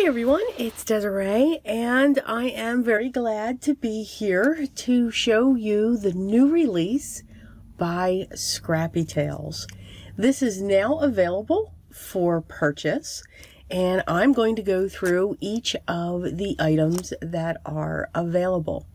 Hi everyone, it's Desiree, and I am very glad to be here to show you the new release by Scrappy Tails. This is now available for purchase, and I'm going to go through each of the items that are available.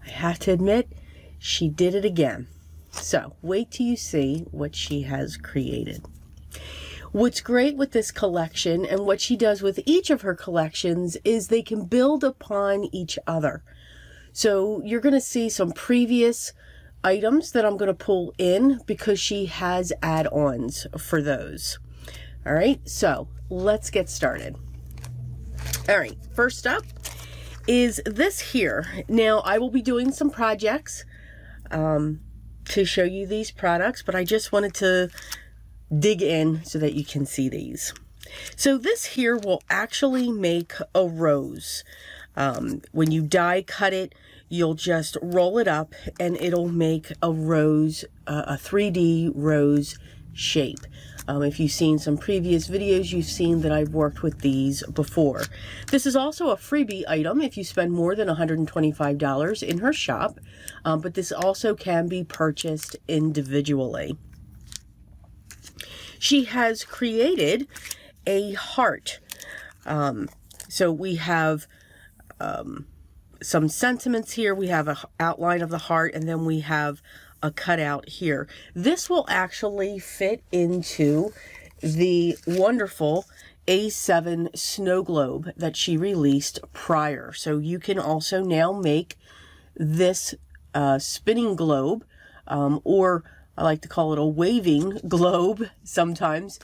I have to admit, she did it again. So wait till you see what she has created. What's great with this collection and what she does with each of her collections is they can build upon each other. So you're going to see some previous items that I'm going to pull in because she has add-ons for those. All right, so let's get started. All right, first up is this here. Now I will be doing some projects to show you these products, but I just wanted to dig in so that you can see these. So this here will actually make a rose. When you die cut it, you'll just roll it up and it'll make a rose, a 3D rose shape. If you've seen some previous videos, you've seen that I've worked with these before. This is also a freebie item if you spend more than $125 in her shop, but this also can be purchased individually. She has created a heart. So we have some sentiments here. We have an outline of the heart, and then we have a cutout here. This will actually fit into the wonderful A7 snow globe that she released prior. So you can also now make this spinning globe, or I like to call it a waving globe sometimes,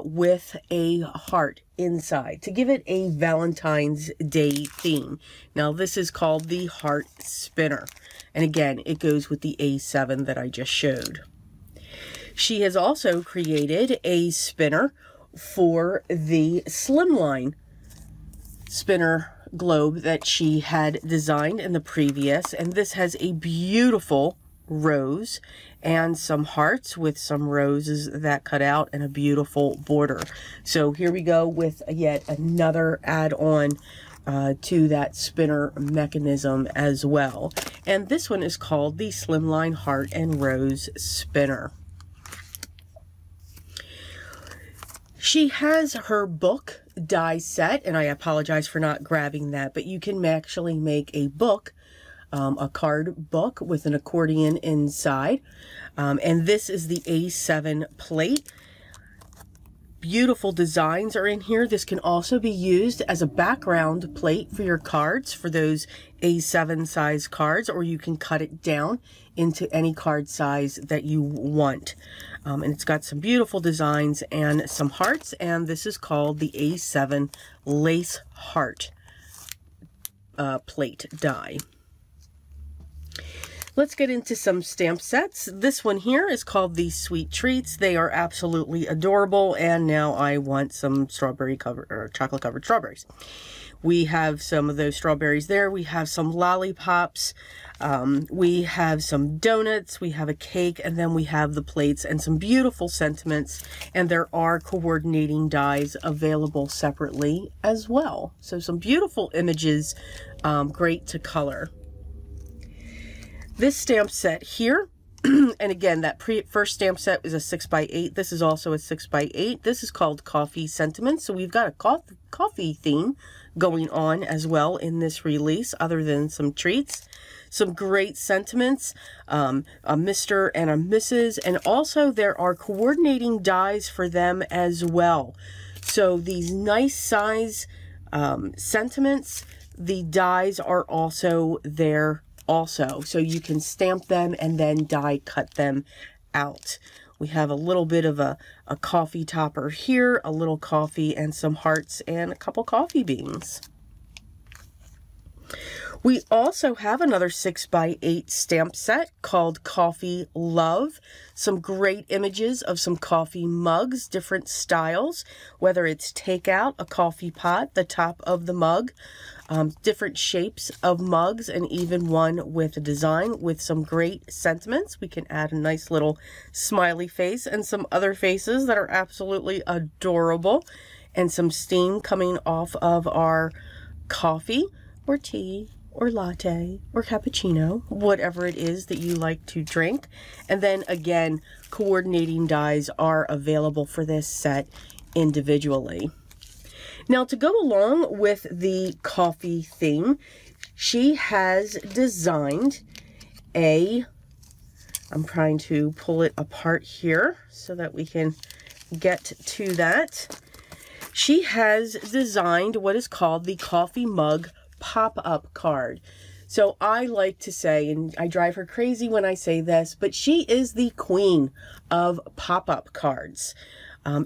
with a heart inside to give it a Valentine's Day theme. Now this is called the Heart Spinner. And again, it goes with the A7 that I just showed. She has also created a spinner for the Slimline spinner globe that she had designed in the previous. And this has a beautiful rose and some hearts with some roses that cut out and a beautiful border. So here we go with yet another add-on to that spinner mechanism as well. And this one is called the Slimline Heart and Rose Spinner. She has her book die set, and I apologize for not grabbing that, but you can actually make a book, a card book with an accordion inside. And this is the A7 plate. Beautiful designs are in here. This can also be used as a background plate for your cards, for those A7 size cards, or you can cut it down into any card size that you want. And it's got some beautiful designs and some hearts, and this is called the A7 Lace Heart plate die. Let's get into some stamp sets. This one here is called the Sweet Treats. They are absolutely adorable, and now I want some strawberry covered or chocolate covered strawberries. We have some of those strawberries there. We have some lollipops. We have some donuts. We have a cake, and then we have the plates and some beautiful sentiments. And there are coordinating dies available separately as well. So some beautiful images, great to color. This stamp set here, and again, that first stamp set is a 6x8. This is also a 6x8. This is called Coffee Sentiments. So we've got a coffee theme going on as well in this release, other than some treats. Some great sentiments, a Mr. and a Mrs. And also there are coordinating dies for them as well. So these nice size sentiments, the dies are also there also, so you can stamp them and then die cut them out. We have a little bit of a coffee topper here, a little coffee and some hearts and a couple coffee beans. We also have another 6x8 stamp set called Coffee Love. Some great images of some coffee mugs, different styles, whether it's takeout, a coffee pot, the top of the mug, different shapes of mugs, and even one with a design with some great sentiments. We can add a nice little smiley face and some other faces that are absolutely adorable. and some steam coming off of our coffee or tea or latte or cappuccino, whatever it is that you like to drink. And then again, coordinating dies are available for this set individually. Now, to go along with the coffee theme, she has designed I'm trying to pull it apart here so that we can get to that. She has designed what is called the coffee mug pop-up card. So I like to say, and I drive her crazy when I say this, but she is the queen of pop-up cards.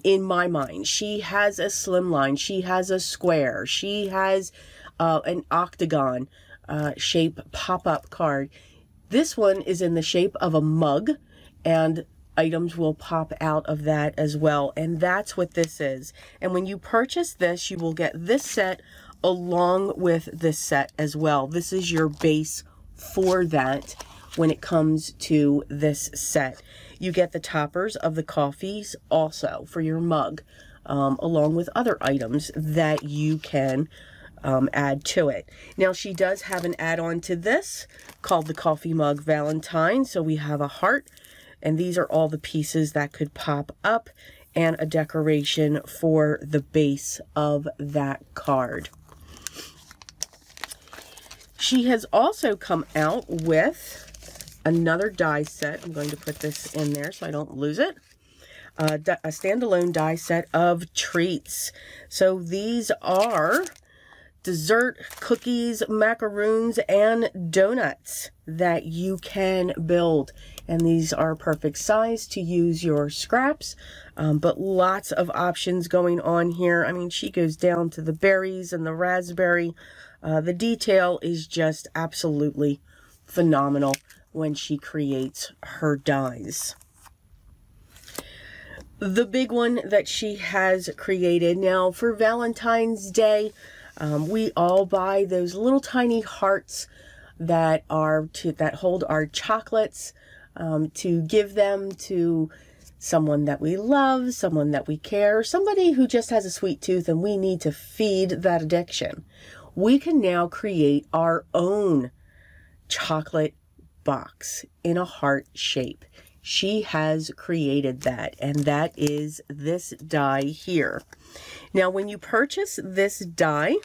In my mind, she has a slimline, she has a square, she has an octagon shape pop-up card. This one is in the shape of a mug, and items will pop out of that as well. And that's what this is. And when you purchase this, you will get this set along with this set as well. This is your base for that when it comes to this set. You get the toppers of the coffees also for your mug, along with other items that you can add to it. Now, she does have an add-on to this called the Coffee Mug Valentine. So we have a heart, and these are all the pieces that could pop up, and a decoration for the base of that card. She has also come out with another die set. I'm going to put this in there so I don't lose it. A standalone die set of treats. So these are dessert, cookies, macaroons, and donuts that you can build. And these are perfect size to use your scraps, but lots of options going on here. I mean, she goes down to the berries and the raspberry. The detail is just absolutely phenomenal when she creates her dies. The big one that she has created now for Valentine's Day, we all buy those little tiny hearts that hold our chocolates, to give them to someone that we love, someone that we care, somebody who just has a sweet tooth and we need to feed that addiction. We can now create our own chocolate box in a heart shape. She has created that, and that is this die here. Now, when you purchase this die,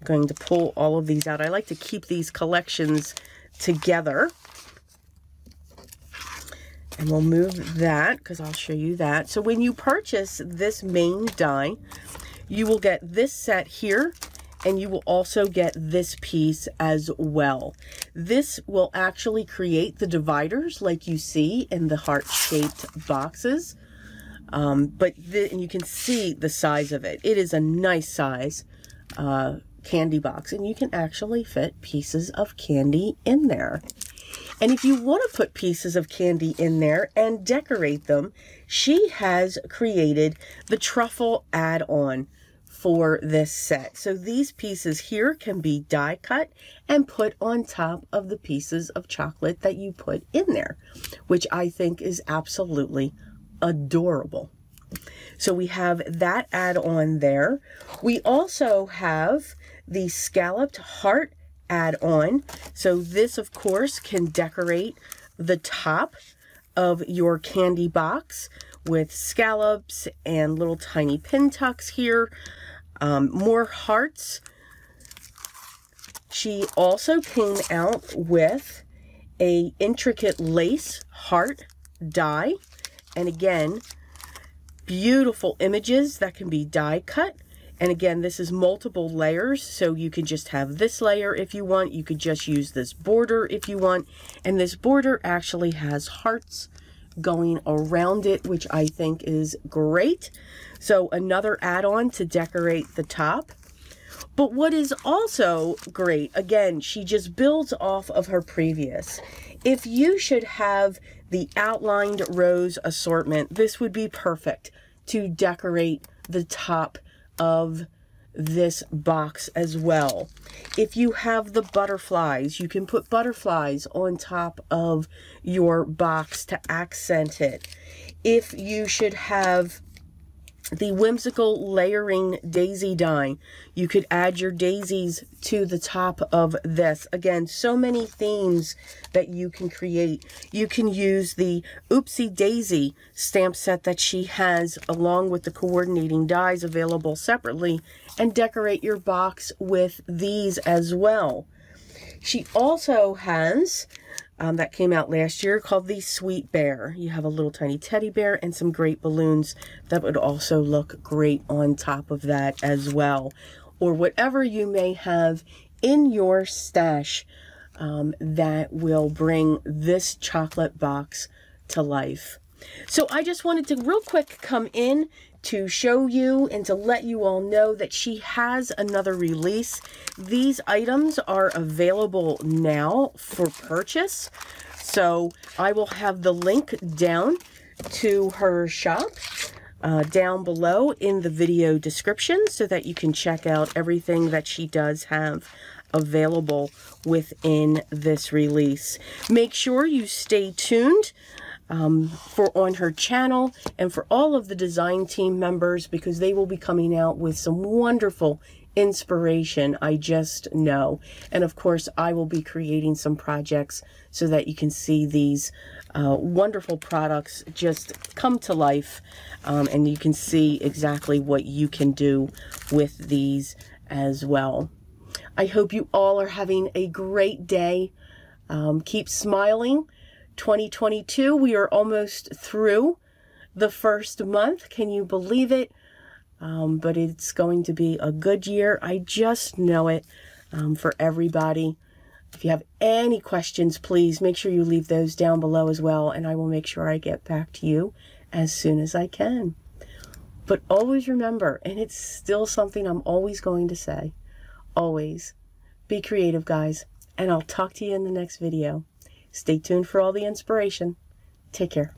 I'm going to pull all of these out. I like to keep these collections together. And we'll move that because I'll show you that. So when you purchase this main die, you will get this set here, and you will also get this piece as well. This will actually create the dividers like you see in the heart-shaped boxes. And you can see the size of it. It is a nice size candy box, and you can actually fit pieces of candy in there. And if you want to put pieces of candy in there and decorate them, she has created the truffle add-on for this set. So these pieces here can be die cut and put on top of the pieces of chocolate that you put in there, which I think is absolutely adorable. So we have that add-on there. We also have the scalloped heart add-on. So this, of course, can decorate the top of your candy box with scallops and little tiny pin tucks here. More hearts. She also came out with a intricate lace heart die, and again, beautiful images that can be die cut. And again, this is multiple layers, so you can just have this layer if you want. You could just use this border if you want. And this border actually has hearts going around it, which I think is great. So another add-on to decorate the top. But what is also great, again, she just builds off of her previous. If you should have the outlined rose assortment, this would be perfect to decorate the top of this box as well. If you have the butterflies, you can put butterflies on top of your box to accent it. If you should have the whimsical layering daisy die. You could add your daisies to the top of this. Again, so many themes that you can create. You can use the Oopsie Daisy stamp set that she has along with the coordinating dies available separately and decorate your box with these as well. She also has, that came out last year, called the Sweet Bear. You have a little tiny teddy bear and some great balloons that would also look great on top of that as well. Or whatever you may have in your stash that will bring this chocolate box to life. So I just wanted to real quick come in to show you and to let you all know that she has another release. These items are available now for purchase. So I will have the link down to her shop down below in the video description so that you can check out everything that she does have available within this release. Make sure you stay tuned for on her channel and for all of the design team members, because they will be coming out with some wonderful inspiration, I just know. And of course, I will be creating some projects so that you can see these wonderful products just come to life, and you can see exactly what you can do with these as well. I hope you all are having a great day. Keep smiling. 2022, we are almost through the first month. Can you believe it? But it's going to be a good year. I just know it, for everybody. If you have any questions, please make sure you leave those down below as well, and I will make sure I get back to you as soon as I can. But always remember, and it's still something I'm always going to say, always be creative, guys, and I'll talk to you in the next video. Stay tuned for all the inspiration. Take care.